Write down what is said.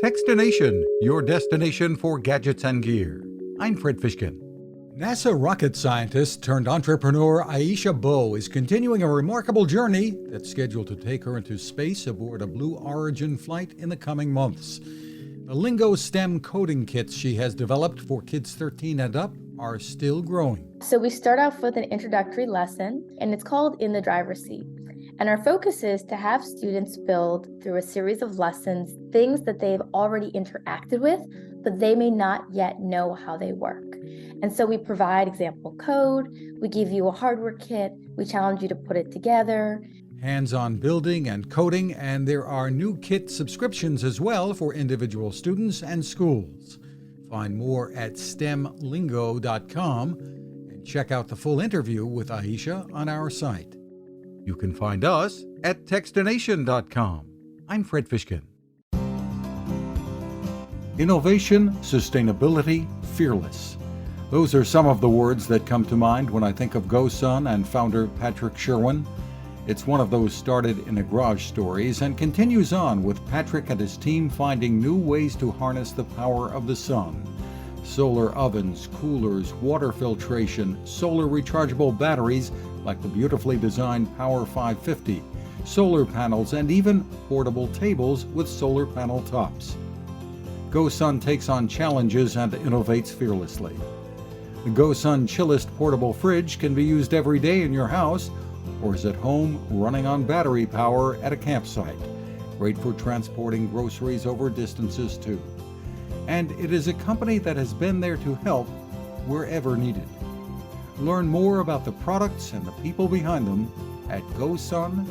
Fishkin-Techstination, your destination for gadgets and gear. I'm Fred Fishkin. NASA rocket scientist turned entrepreneur Aisha Bowe is continuing a remarkable journey that's scheduled to take her into space aboard a Blue Origin flight in the coming months. The Lingo STEM coding kits she has developed for kids 13 and up are still growing. So we start off with an introductory lesson, and it's called In the Driver's Seat. And our focus is to have students build, through a series of lessons, things that they've already interacted with, but they may not yet know how they work. And so we provide example code, we give you a hardware kit, we challenge you to put it together. Hands-on building and coding, and there are new kit subscriptions as well for individual students and schools. Find more at stemlingo.com and check out the full interview with Aisha on our site. You can find us at Techstination.com. I'm Fred Fishkin. Innovation, sustainability, fearless. Those are some of the words that come to mind when I think of GoSun and founder Patrick Sherwin. It's one of those started in a garage stories and continues on with Patrick and his team finding new ways to harness the power of the sun. Solar ovens, coolers, water filtration, solar rechargeable batteries like the beautifully designed Power 550, solar panels, and even portable tables with solar panel tops. GoSun takes on challenges and innovates fearlessly. The GoSun Chillest portable fridge can be used every day in your house or is at home running on battery power at a campsite. Great for transporting groceries over distances too. And it is a company that has been there to help wherever needed. Learn more about the products and the people behind them at gosun.co.